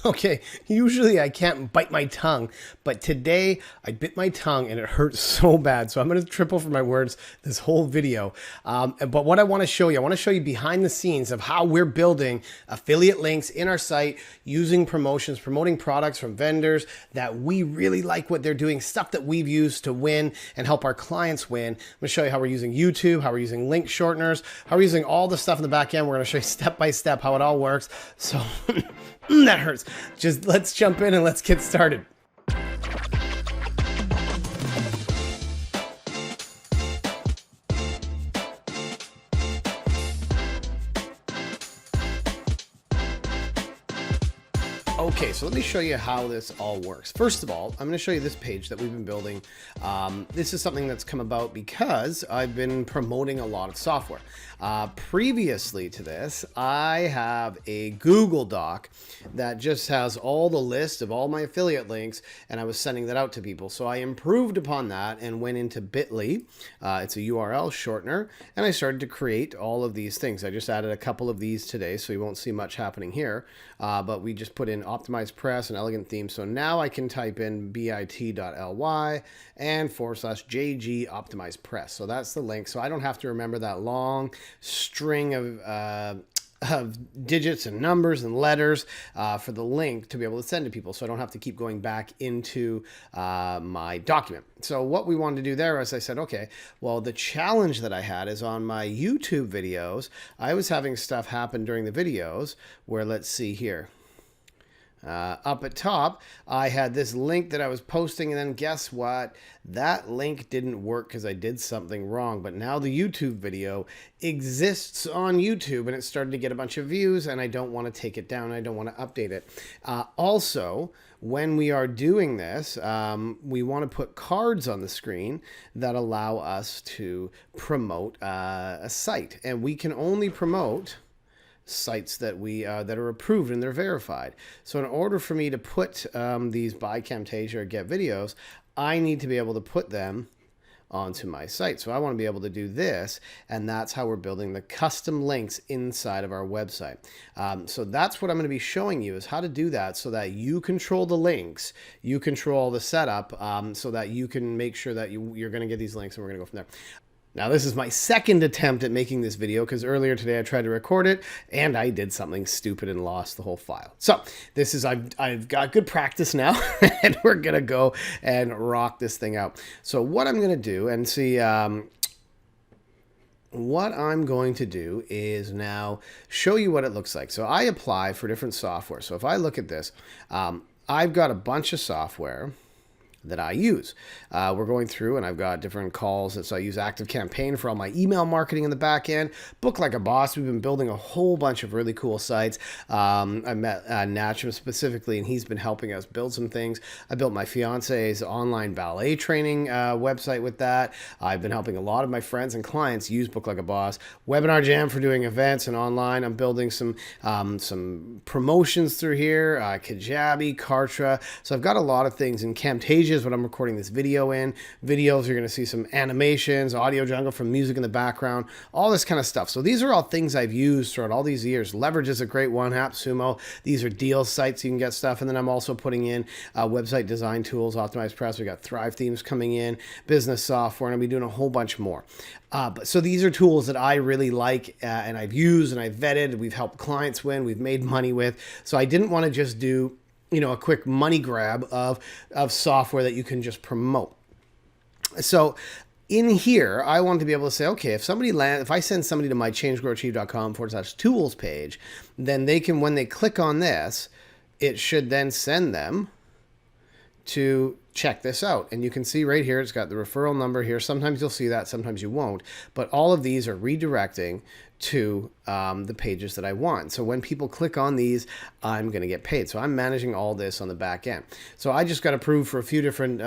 Okay, usually I can't bite my tongue, but today I bit my tongue and it hurts so bad. So I'm going to trip over my words this whole video. But what I want to show you behind the scenes of how we're building affiliate links in our site using promotions, promoting products from vendors that we really like what they're doing, stuff that we've used to win and help our clients win. I'm going to show you how we're using YouTube, how we're using link shorteners, how we're using all the stuff in the back end. We're going to show you step by step how it all works. So that hurts. Just let's jump in and let's get started. Okay, so let me show you how this all works. First of all, I'm going to show you this page that we've been building. This is something that's come about because I've been promoting a lot of software. Previously to this, I have a Google Doc that just has all the list of all my affiliate links, and I was sending that out to people. So I improved upon that and went into Bitly. It's a URL shortener, and I started to create all of these things. I just added a couple of these today, so you won't see much happening here, but we just put in optimized press and elegant theme. So now I can type in bit.ly and /JG optimized press. So that's the link. So I don't have to remember that long string of digits and numbers and letters for the link to be able to send to people. So I don't have to keep going back into my document. So what we wanted to do there is I said, okay, well, the challenge that I had is on my YouTube videos, I was having stuff happen during the videos where, let's see here. Up at top, I had this link that I was posting, and then guess what? That link didn't work because I did something wrong. But now the YouTube video exists on YouTube, and it started to get a bunch of views, and I don't want to take it down. I don't want to update it. Also, when we are doing this, we want to put cards on the screen that allow us to promote a site, and we can only promote sites that that are approved and they're verified. So in order for me to put these by Camtasia or Get videos, I need to be able to put them onto my site. So I want to be able to do this, and that's how we're building the custom links inside of our website. So that's what I'm going to be showing you, is how to do that so that you control the links, you control the setup, so that you can make sure that you're going to get these links, and we're going to go from there. Now, this is my second attempt at making this video because earlier today I tried to record it and I did something stupid and lost the whole file. So this is, I've got good practice now and we're going to go and rock this thing out. So what I'm going to do and see, what I'm going to do is now show you what it looks like. So I apply for different software. So if I look at this, I've got a bunch of software that I use. We're going through and I've got different calls. So I use ActiveCampaign for all my email marketing in the back end. Book Like a Boss. We've been building a whole bunch of really cool sites. I met Natcham specifically, and he's been helping us build some things. I built my fiance's online ballet training website with that. I've been helping a lot of my friends and clients use Book Like a Boss. Webinar Jam for doing events and online. I'm building some promotions through here. Kajabi, Kartra. So I've got a lot of things in Camtasia is what I'm recording this video in. Videos, you're going to see some animations, audio jungle from music in the background, all this kind of stuff. So these are all things I've used throughout all these years. Leverage is a great one. AppSumo. These are deal sites. You can get stuff. And then I'm also putting in website design tools, optimized press. We got Thrive themes coming in, business software, and I'll be doing a whole bunch more. So these are tools that I really like and I've used and I've vetted. We've helped clients win. We've made money with. So I didn't want to just do a quick money grab of software that you can just promote. So in here, I want to be able to say, okay, if I send somebody to my changegrowachieve.com/tools page, then they can, when they click on this, it should then send them to check this out. And you can see right here, it's got the referral number here. Sometimes you'll see that, sometimes you won't. But all of these are redirecting to the pages that I want. So when people click on these, I'm going to get paid. So I'm managing all this on the back end. So I just got approved for a few different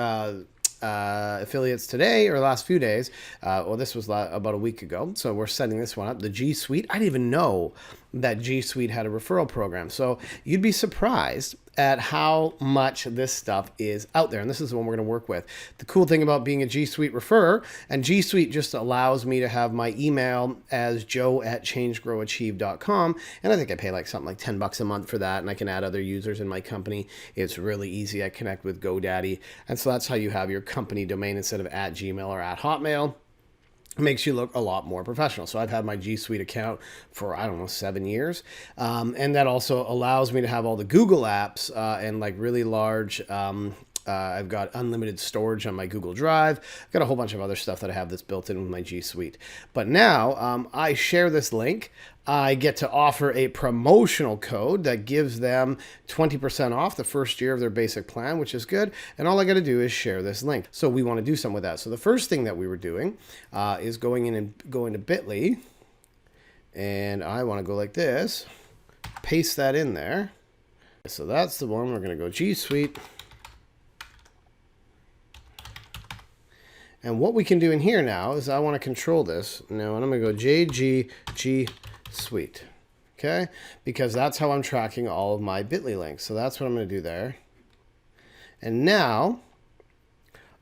affiliates today, or last few days. Well, this was about a week ago. So we're setting this one up. The G Suite. I didn't even know that G Suite had a referral program. So you'd be surprised at how much this stuff is out there. And this is the one we're going to work with. The cool thing about being a G Suite referrer, and G Suite just allows me to have my email as joe@changegrowachieve.com. And I think I pay like something like $10 a month for that. And I can add other users in my company. It's really easy. I connect with GoDaddy. And so that's how you have your company domain instead of at Gmail or at Hotmail. Makes you look a lot more professional. So I've had my G Suite account for, I don't know, 7 years. And that also allows me to have all the Google apps and like really large, I've got unlimited storage on my Google Drive. I've got a whole bunch of other stuff that I have that's built in with my G Suite. But now I share this link. I get to offer a promotional code that gives them 20% off the first year of their basic plan, which is good. And all I got to do is share this link. So we want to do something with that. So the first thing that we were doing is going in and going to Bitly. And I want to go like this, paste that in there. So that's the one. We're going to go G Suite. And what we can do in here now is I want to control this. Now, and I'm going to go JGG Suite, okay? Because that's how I'm tracking all of my Bitly links. So that's what I'm going to do there. And now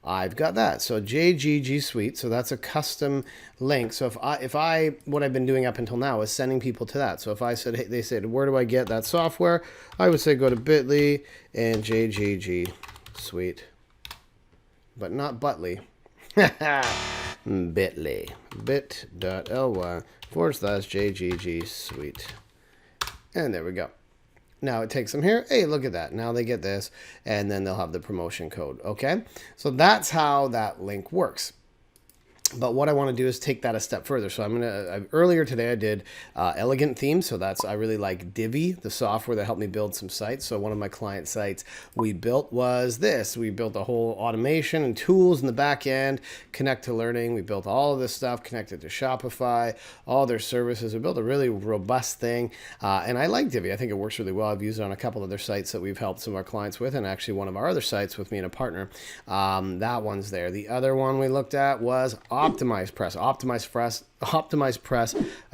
I've got that. So JGG Suite. So that's a custom link. So if I what I've been doing up until now is sending people to that. So if I said, hey, they said, where do I get that software? I would say go to Bitly and JGG Suite, but not Butly. Bitly, bit.ly/JGG Suite. And there we go. Now it takes them here. Hey, look at that. Now they get this, and then they'll have the promotion code. Okay, so that's how that link works. But what I want to do is take that a step further. So earlier today I did elegant themes. So I really like Divi, the software that helped me build some sites. So one of my client sites we built was this. We built a whole automation and tools in the back end, connect to learning. We built all of this stuff, connected to Shopify, all their services. We built a really robust thing. And I like Divi. I think it works really well. I've used it on a couple other sites that we've helped some of our clients with, and actually one of our other sites with me and a partner. That one's there. The other one we looked at was Optimize Press. I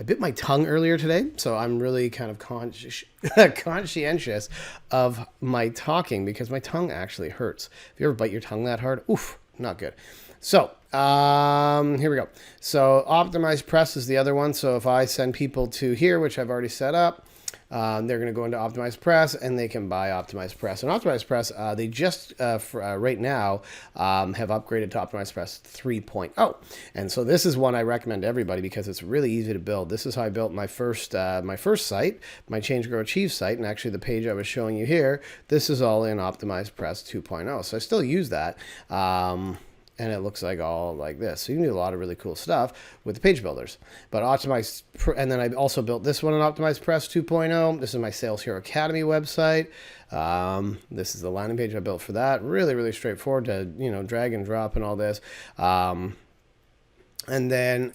bit my tongue earlier today, so I'm really kind of conscientious of my talking because my tongue actually hurts. If you ever bite your tongue that hard, oof, not good. So here we go. So Optimize Press is the other one. So if I send people to here, which I've already set up, they're going to go into Optimize Press and they can buy Optimize Press. And Optimize Press, they just right now have upgraded to Optimize Press 3.0. And so this is one I recommend to everybody because it's really easy to build. This is how I built my first site, my Change Grow Achieve site. And actually the page I was showing you here, this is all in Optimize Press 2.0. So I still use that. And it looks like all like this. So you can do a lot of really cool stuff with the page builders. But Optimize, and then I also built this one in Optimize Press 2.0. This is my Sales Hero Academy website. This is the landing page I built for that. Really, really straightforward to, drag and drop and all this. And then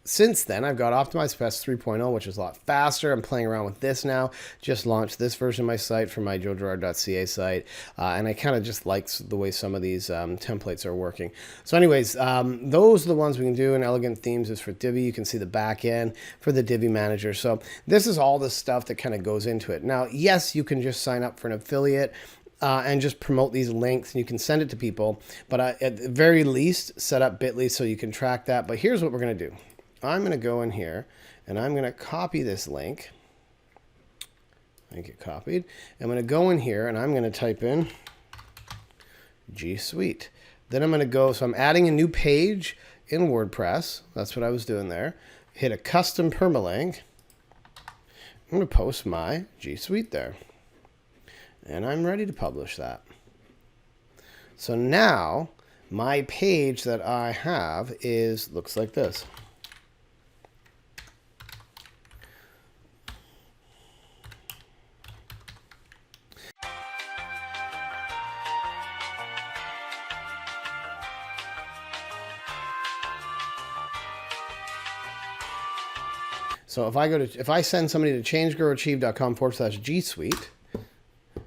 since then, I've got Optimize Press 3.0, which is a lot faster. I'm playing around with this now. Just launched this version of my site for my joegirard.ca site. And I kind of just like the way some of these templates are working. So anyways, those are the ones we can do. And Elegant Themes is for Divi. You can see the back end for the Divi Manager. So this is all the stuff that kind of goes into it. Now, yes, you can just sign up for an affiliate and just promote these links, and you can send it to people. But at the very least, set up Bitly so you can track that. But here's what we're going to do. I'm going to go in here and I'm going to copy this link. I get copied. I'm going to go in here and I'm going to type in G Suite. Then I'm going to go, so I'm adding a new page in WordPress. That's what I was doing there. Hit a custom permalink. I'm going to post my G Suite there. And I'm ready to publish that. So now my page that I have looks like this. So if I send somebody to changegrowachieve.com/G Suite,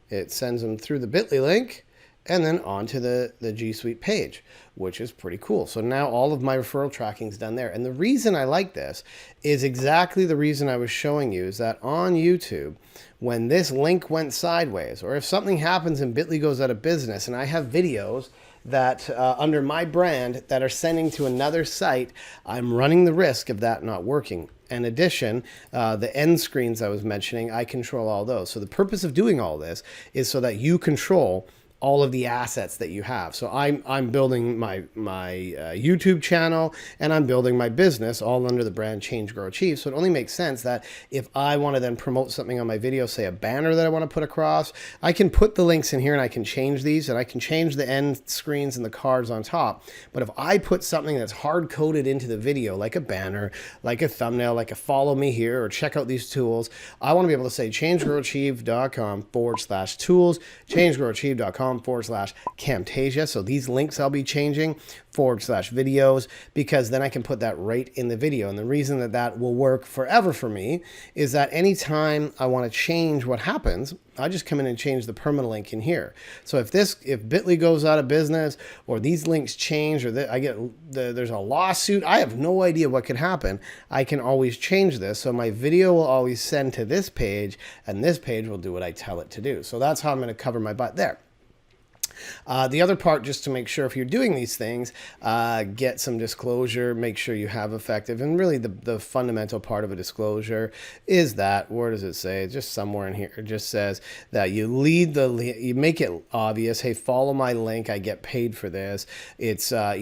it sends them through the Bitly link, and then onto the G Suite page, which is pretty cool. So now all of my referral tracking is done there. And the reason I like this is exactly the reason I was showing you, is that on YouTube, when this link went sideways, or if something happens and Bitly goes out of business, and I have videos that under my brand that are sending to another site, I'm running the risk of that not working. In addition, the end screens I was mentioning, I control all those. So the purpose of doing all this is so that you control all of the assets that you have. So I'm building my YouTube channel, and I'm building my business all under the brand Change, Grow, Achieve. So it only makes sense that if I want to then promote something on my video, say a banner that I want to put across, I can put the links in here and I can change these, and I can change the end screens and the cards on top. But if I put something that's hard coded into the video, like a banner, like a thumbnail, like a follow me here, or check out these tools, I want to be able to say changegrowachieve.com/tools, changegrowachieve.com/Camtasia. So these links I'll be changing /videos, because then I can put that right in the video. And the reason that that will work forever for me is that anytime I want to change what happens, I just come in and change the permalink in here. So if Bitly goes out of business, or these links change, or there's a lawsuit, I have no idea what could happen. I can always change this. So my video will always send to this page, and this page will do what I tell it to do. So that's how I'm going to cover my butt there. The other part, just to make sure if you're doing these things, get some disclosure, make sure you have effective, and really the fundamental part of a disclosure is that, where does it say? Just somewhere in here, it just says that you you make it obvious, hey, follow my link, I get paid for this. It's, we're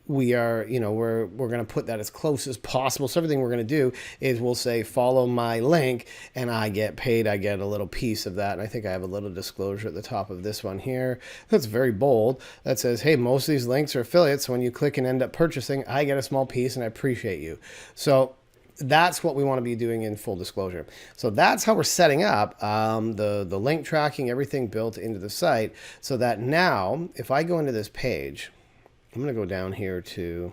going to put that as close as possible. So everything we're going to do is we'll say, follow my link, and I get paid, I get a little piece of that. And I think I have a little disclosure at the top of this one here that's very bold, that says, hey, most of these links are affiliates, so when you click and end up purchasing, I get a small piece and I appreciate you. So that's what we want to be doing in full disclosure. So that's how we're setting up the link tracking, everything built into the site, so that now if I go into this page, I'm going to go down here to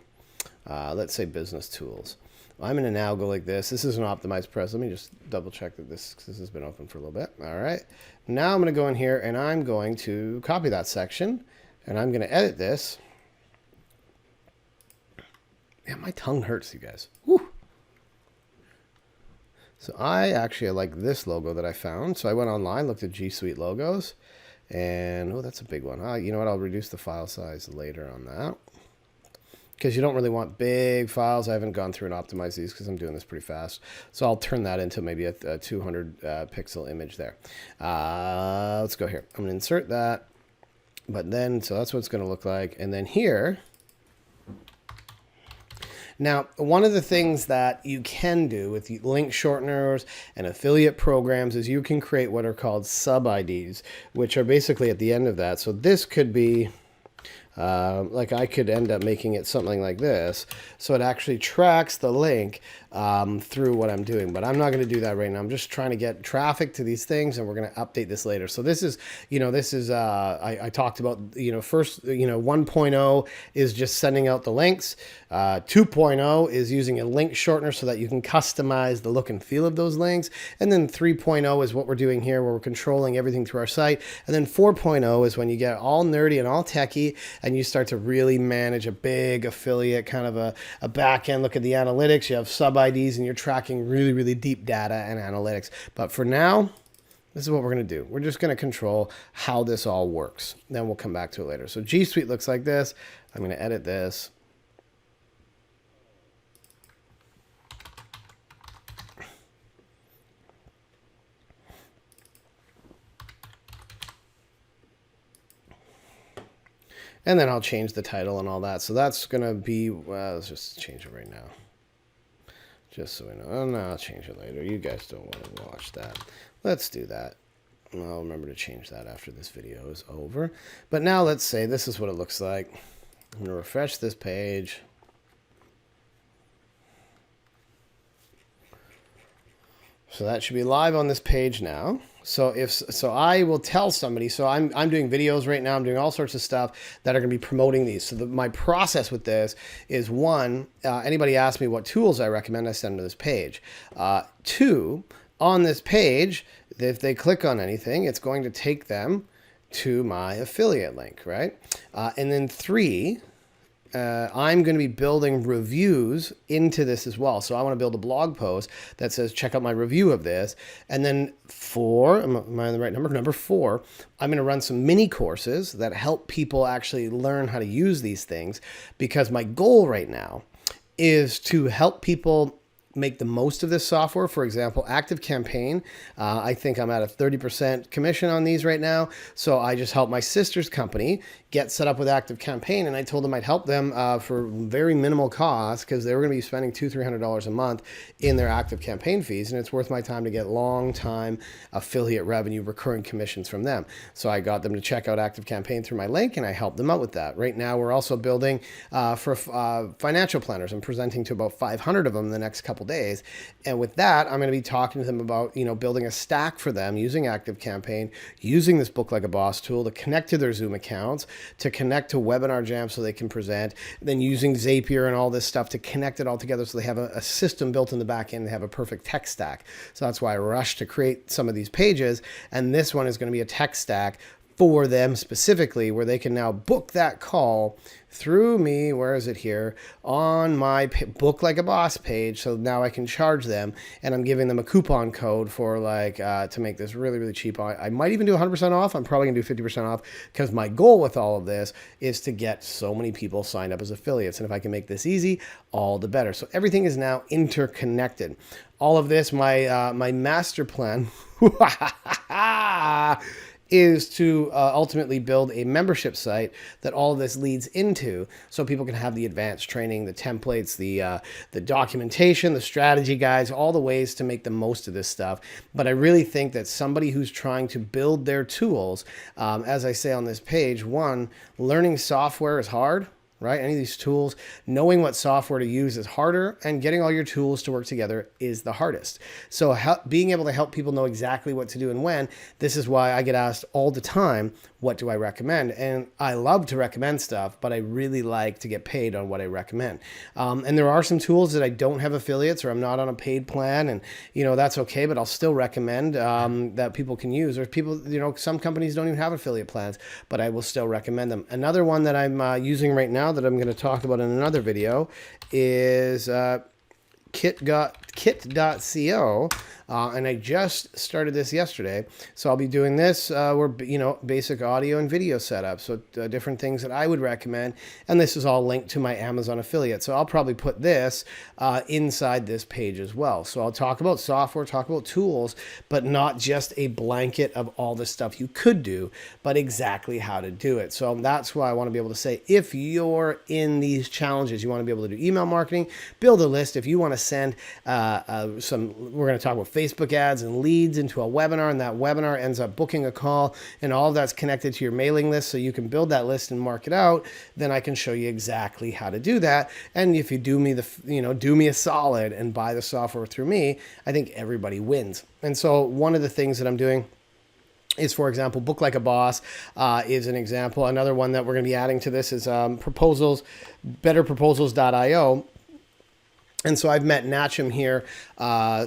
let's say business tools. I'm going to now go like this. This is an optimized press. Let me just double check that this has been open for a little bit. All right. Now I'm going to go in here and I'm going to copy that section, and I'm going to edit this. Yeah, my tongue hurts, you guys. Woo. So I like this logo that I found. So I went online, looked at G Suite logos, and oh, that's a big one. You know what? I'll reduce the file size later on that, because you don't really want big files. I haven't gone through and optimized these because I'm doing this pretty fast. So I'll turn that into maybe a 200 pixel image there. Let's go here. I'm going to insert that. But then, so that's what it's going to look like. And then here, now, one of the things that you can do with link shorteners and affiliate programs is you can create what are called sub-IDs, which are basically at the end of that. So this could be, like I could end up making it something like this, so it actually tracks the link through what I'm doing. But I'm not going to do that right now. I'm just trying to get traffic to these things, and we're going to update this later. So this is, I talked about, first, 1.0 is just sending out the links. 2.0 is using a link shortener so that you can customize the look and feel of those links. And then 3.0 is what we're doing here, where we're controlling everything through our site. And then 4.0 is when you get all nerdy and all techie, and you start to really manage a big affiliate, kind of a back end look at the analytics. You have sub IDs, and you're tracking really, really deep data and analytics. But for now, this is what we're going to do. We're just going to control how this all works. Then we'll come back to it later. So G Suite looks like this. I'm going to edit this. And then I'll change the title and all that. So that's going to be, well, let's just change it right now. Just so we know. Oh, no, I'll change it later. You guys don't want to watch that. Let's do that. I'll remember to change that after this video is over. But now let's say this is what it looks like. I'm going to refresh this page. So that should be live on this page now. So I will tell somebody, so I'm doing videos right now, I'm doing all sorts of stuff that are going to be promoting these. So my process with this is, one, anybody asks me what tools I recommend, I send them to this page. Two, on this page, if they click on anything, it's going to take them to my affiliate link, right? And then 3, I'm going to be building reviews into this as well. So I want to build a blog post that says, check out my review of this. And then 4, am I on the right number? Number 4, I'm going to run some mini courses that help people actually learn how to use these things, because my goal right now is to help people make the most of this software. For example, ActiveCampaign, I think I'm at a 30% commission on these right now. So I just helped my sister's company get set up with ActiveCampaign, and I told them I'd help them for very minimal cost, because they were going to be spending $200-300 a month in their ActiveCampaign fees, and it's worth my time to get long time affiliate revenue, recurring commissions from them. So I got them to check out ActiveCampaign through my link, and I helped them out with that. Right now, we're also building for financial planners. I'm presenting to about 500 of them in the next couple days, and with that, I'm going to be talking to them about building a stack for them using ActiveCampaign, using this Book Like a Boss tool to connect to their Zoom accounts, to connect to Webinar Jam so they can present, then using Zapier and all this stuff to connect it all together so they have a system built in the back end. They have a perfect tech stack. So that's why I rushed to create some of these pages, and this one is going to be a tech stack for them specifically, where they can now book that call through me, where is it here, on my Book Like a Boss page. So now I can charge them, and I'm giving them a coupon code for to make this really, really cheap. I might even do 100% off. I'm probably gonna do 50% off, because my goal with all of this is to get so many people signed up as affiliates. And if I can make this easy, all the better. So everything is now interconnected. All of this, my master plan is to ultimately build a membership site that all of this leads into, so people can have the advanced training, the templates, the documentation, the strategy guides, all the ways to make the most of this stuff. But I really think that somebody who's trying to build their tools, as I say on this page, 1, learning software is hard. Right? Any of these tools, knowing what software to use is harder, and getting all your tools to work together is the hardest. So being able to help people know exactly what to do and when, this is why I get asked all the time, what do I recommend? And I love to recommend stuff, but I really like to get paid on what I recommend. And there are some tools that I don't have affiliates, or I'm not on a paid plan, and that's okay, but I'll still recommend that people can use. Or people, some companies don't even have affiliate plans, but I will still recommend them. Another one that I'm using right now that I'm going to talk about in another video is kit.co, and I just started this yesterday. So I'll be doing this basic audio and video setup, so different things that I would recommend, and this is all linked to my Amazon affiliate. So I'll probably put this inside this page as well. So I'll talk about software, talk about tools, but not just a blanket of all the stuff you could do, but exactly how to do it. So that's why I want to be able to say, if you're in these challenges, you want to be able to do email marketing, build a list. If you want to send we're going to talk about Facebook ads and leads into a webinar, and that webinar ends up booking a call, and all of that's connected to your mailing list, so you can build that list and mark it out, then I can show you exactly how to do that. And if you do me do me a solid and buy the software through me, I think everybody wins. And so one of the things that I'm doing is, for example, Book Like a Boss is an example. Another one that we're going to be adding to this is proposals, betterproposals.io. And so I've met Natcham here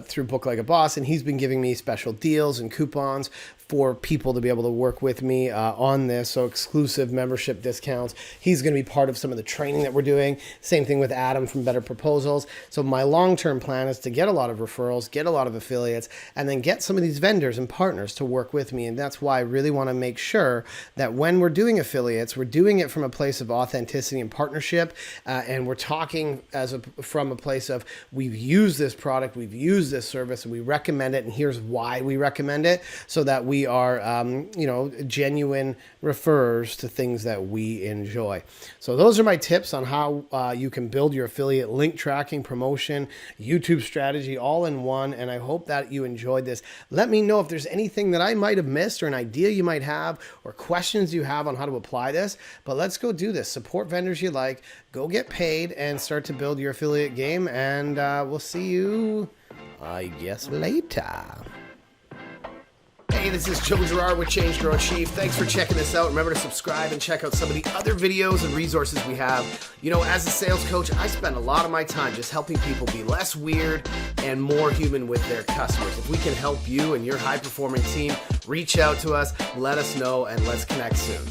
through Book Like a Boss, and he's been giving me special deals and coupons for people to be able to work with me on this. So exclusive membership discounts. He's going to be part of some of the training that we're doing. Same thing with Adam from Better Proposals. So my long-term plan is to get a lot of referrals, get a lot of affiliates, and then get some of these vendors and partners to work with me. And that's why I really want to make sure that when we're doing affiliates, we're doing it from a place of authenticity and partnership. And we're talking from a place of, we've used this product, we've used this service, and we recommend it, and here's why we recommend it, so that we are, genuine referrers to things that we enjoy. So those are my tips on how you can build your affiliate link tracking, promotion, YouTube strategy all in one. And I hope that you enjoyed this. Let me know if there's anything that I might have missed, or an idea you might have, or questions you have on how to apply this. But let's go do this. Support vendors you like, go get paid, and start to build your affiliate game. And we'll see you, I guess, later. Hey, this is Joe Girard with Change Grow Achieve. Thanks for checking this out. Remember to subscribe and check out some of the other videos and resources we have. You know, as a sales coach, I spend a lot of my time just helping people be less weird and more human with their customers. If we can help you and your high-performing team, reach out to us, let us know, and let's connect soon.